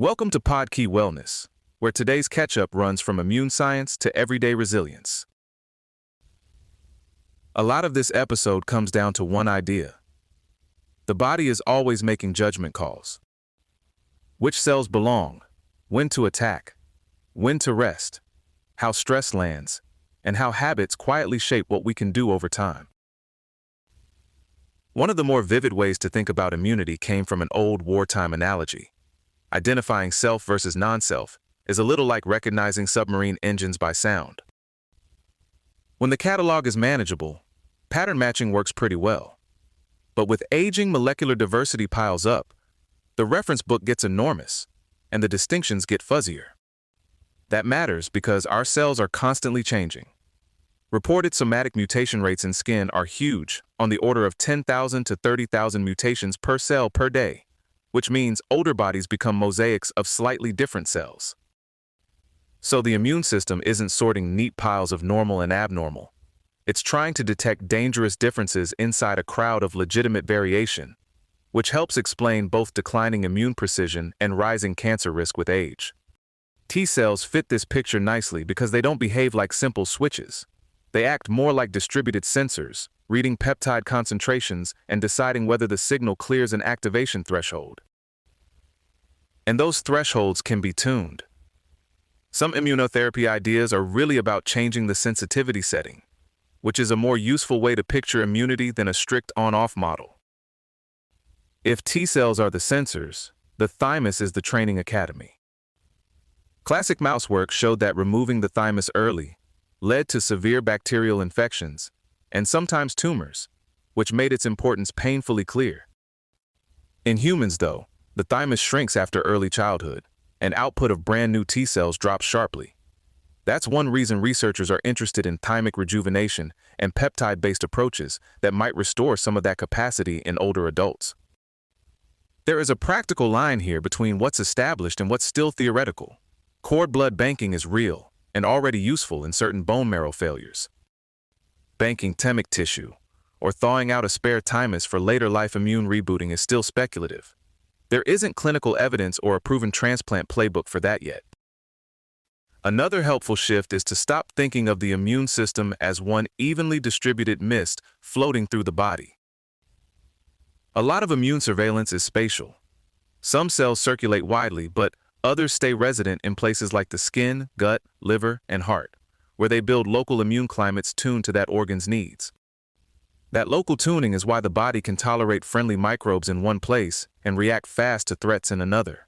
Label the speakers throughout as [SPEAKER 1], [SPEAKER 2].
[SPEAKER 1] Welcome to Podkey Wellness, where today's catch-up runs from immune science to everyday resilience. A lot of this episode comes down to one idea. The body is always making judgment calls. Which cells belong, when to attack, when to rest, how stress lands, and how habits quietly shape what we can do over time. One of the more vivid ways to think about immunity came from an old wartime analogy. Identifying self versus non-self is a little like recognizing submarine engines by sound. When the catalog is manageable, pattern matching works pretty well. But with aging, molecular diversity piles up, the reference book gets enormous, and the distinctions get fuzzier. That matters because our cells are constantly changing. Reported somatic mutation rates in skin are huge, on the order of 10,000 to 30,000 mutations per cell per day, which means older bodies become mosaics of slightly different cells. So the immune system isn't sorting neat piles of normal and abnormal. It's trying to detect dangerous differences inside a crowd of legitimate variation, which helps explain both declining immune precision and rising cancer risk with age. T cells fit this picture nicely because they don't behave like simple switches. They act more like distributed sensors, reading peptide concentrations and deciding whether the signal clears an activation threshold. And those thresholds can be tuned. Some immunotherapy ideas are really about changing the sensitivity setting, which is a more useful way to picture immunity than a strict on-off model. If T cells are the sensors, the thymus is the training academy. Classic mouse work showed that removing the thymus early led to severe bacterial infections and sometimes tumors, which made its importance painfully clear. In humans, though, the thymus shrinks after early childhood, and output of brand new T cells drops sharply. That's one reason researchers are interested in thymic rejuvenation and peptide-based approaches that might restore some of that capacity in older adults. There is a practical line here between what's established and what's still theoretical. Cord blood banking is real and already useful in certain bone marrow failures. Banking thymic tissue, or thawing out a spare thymus for later life immune rebooting is still speculative. There isn't clinical evidence or a proven transplant playbook for that yet. Another helpful shift is to stop thinking of the immune system as one evenly distributed mist floating through the body. A lot of immune surveillance is spatial. Some cells circulate widely, but others stay resident in places like the skin, gut, liver, and heart, where they build local immune climates tuned to that organ's needs. That local tuning is why the body can tolerate friendly microbes in one place and react fast to threats in another.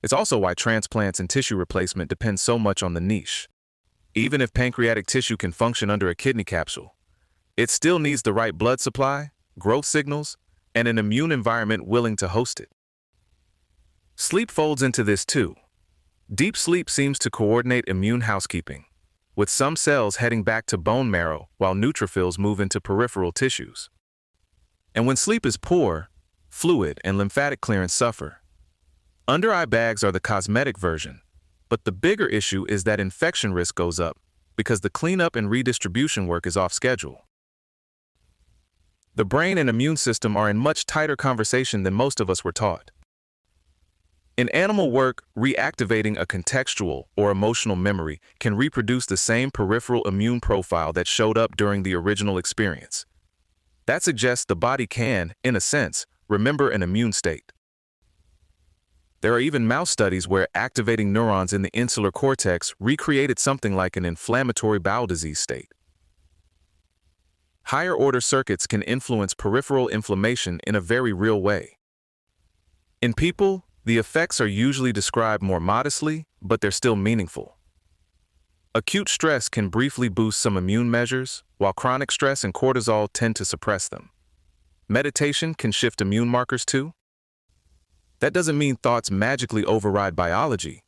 [SPEAKER 1] It's also why transplants and tissue replacement depend so much on the niche. Even if pancreatic tissue can function under a kidney capsule, it still needs the right blood supply, growth signals, and an immune environment willing to host it. Sleep folds into this too. Deep sleep seems to coordinate immune housekeeping, with some cells heading back to bone marrow while neutrophils move into peripheral tissues. And when sleep is poor, fluid and lymphatic clearance suffer. Under-eye bags are the cosmetic version, but the bigger issue is that infection risk goes up because the cleanup and redistribution work is off schedule. The brain and immune system are in much tighter conversation than most of us were taught. In animal work, reactivating a contextual or emotional memory can reproduce the same peripheral immune profile that showed up during the original experience. That suggests the body can, in a sense, remember an immune state. There are even mouse studies where activating neurons in the insular cortex recreated something like an inflammatory bowel disease state. Higher-order circuits can influence peripheral inflammation in a very real way. In people, the effects are usually described more modestly, but they're still meaningful. Acute stress can briefly boost some immune measures, while chronic stress and cortisol tend to suppress them. Meditation can shift immune markers too. That doesn't mean thoughts magically override biology.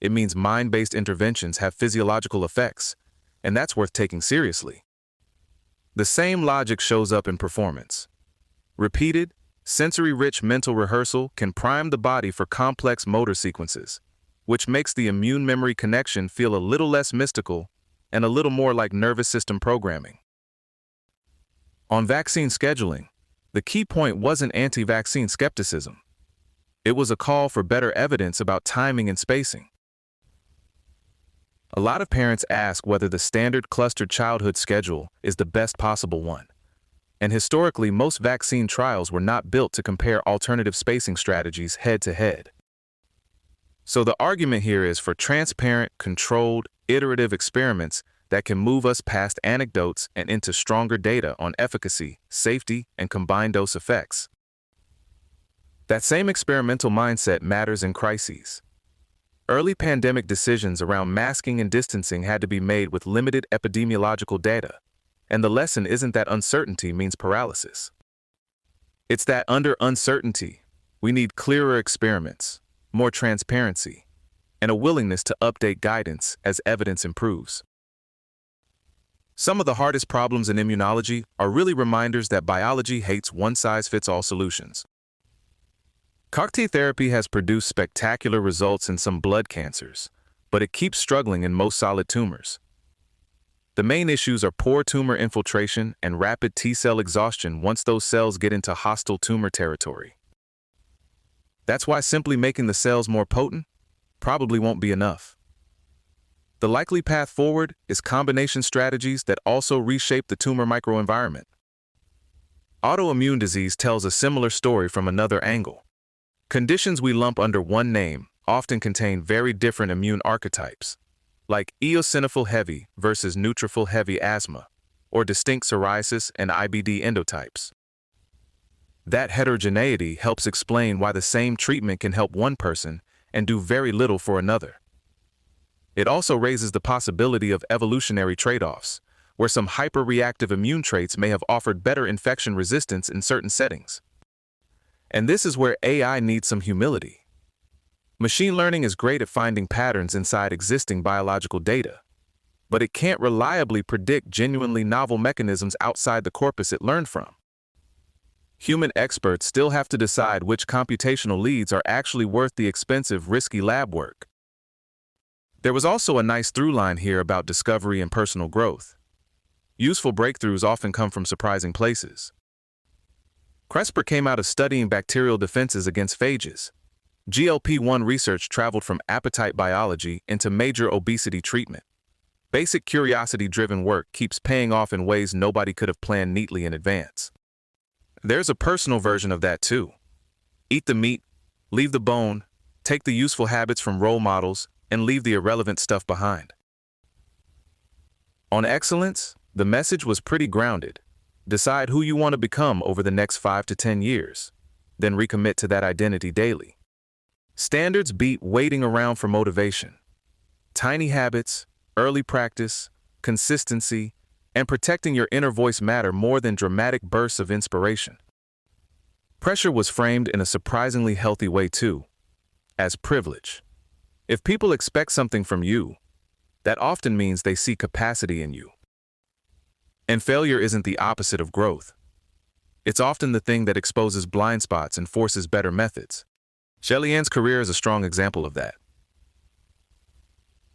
[SPEAKER 1] It means mind-based interventions have physiological effects, and that's worth taking seriously. The same logic shows up in performance. Repeated, sensory-rich mental rehearsal can prime the body for complex motor sequences, which makes the immune memory connection feel a little less mystical and a little more like nervous system programming. On vaccine scheduling, the key point wasn't anti-vaccine skepticism. It was a call for better evidence about timing and spacing. A lot of parents ask whether the standard clustered childhood schedule is the best possible one. And historically, most vaccine trials were not built to compare alternative spacing strategies head-to-head. So the argument here is for transparent, controlled, iterative experiments that can move us past anecdotes and into stronger data on efficacy, safety, and combined dose effects. That same experimental mindset matters in crises. Early pandemic decisions around masking and distancing had to be made with limited epidemiological data, and the lesson isn't that uncertainty means paralysis. It's that under uncertainty, we need clearer experiments, more transparency, and a willingness to update guidance as evidence improves. Some of the hardest problems in immunology are really reminders that biology hates one-size-fits-all solutions. CAR-T therapy has produced spectacular results in some blood cancers, but it keeps struggling in most solid tumors. The main issues are poor tumor infiltration and rapid T-cell exhaustion once those cells get into hostile tumor territory. That's why simply making the cells more potent probably won't be enough. The likely path forward is combination strategies that also reshape the tumor microenvironment. Autoimmune disease tells a similar story from another angle. Conditions we lump under one name often contain very different immune archetypes, like eosinophil heavy versus neutrophil heavy asthma, or distinct psoriasis and IBD endotypes. That heterogeneity helps explain why the same treatment can help one person and do very little for another. It also raises the possibility of evolutionary trade-offs, where some hyperreactive immune traits may have offered better infection resistance in certain settings. And this is where AI needs some humility. Machine learning is great at finding patterns inside existing biological data, but it can't reliably predict genuinely novel mechanisms outside the corpus it learned from. Human experts still have to decide which computational leads are actually worth the expensive, risky lab work. There was also a nice through line here about discovery and personal growth. Useful breakthroughs often come from surprising places. CRISPR came out of studying bacterial defenses against phages. GLP-1 research traveled from appetite biology into major obesity treatment. Basic curiosity-driven work keeps paying off in ways nobody could have planned neatly in advance. There's a personal version of that too. Eat the meat, leave the bone, take the useful habits from role models, and leave the irrelevant stuff behind. On excellence, the message was pretty grounded. Decide who you want to become over the next 5 to 10 years, then recommit to that identity daily. Standards beat waiting around for motivation. Tiny habits, early practice, consistency, and protecting your inner voice matter more than dramatic bursts of inspiration. Pressure was framed in a surprisingly healthy way too, as privilege. If people expect something from you, that often means they see capacity in you. And failure isn't the opposite of growth. It's often the thing that exposes blind spots and forces better methods. Shelly-Ann's career is a strong example of that.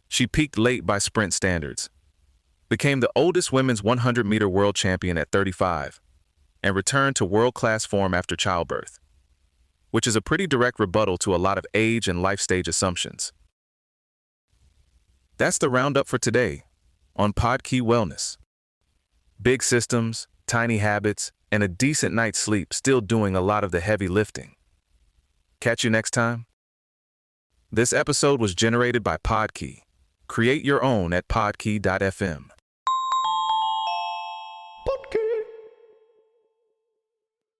[SPEAKER 1] She peaked late by sprint standards, became the oldest women's 100-meter world champion at 35, and returned to world-class form after childbirth, which is a pretty direct rebuttal to a lot of age and life stage assumptions. That's the roundup for today on Podkey Wellness. Big systems, tiny habits, and a decent night's sleep still doing a lot of the heavy lifting. Catch you next time. This episode was generated by Podkey. Create your own at podkey.fm. Podkey.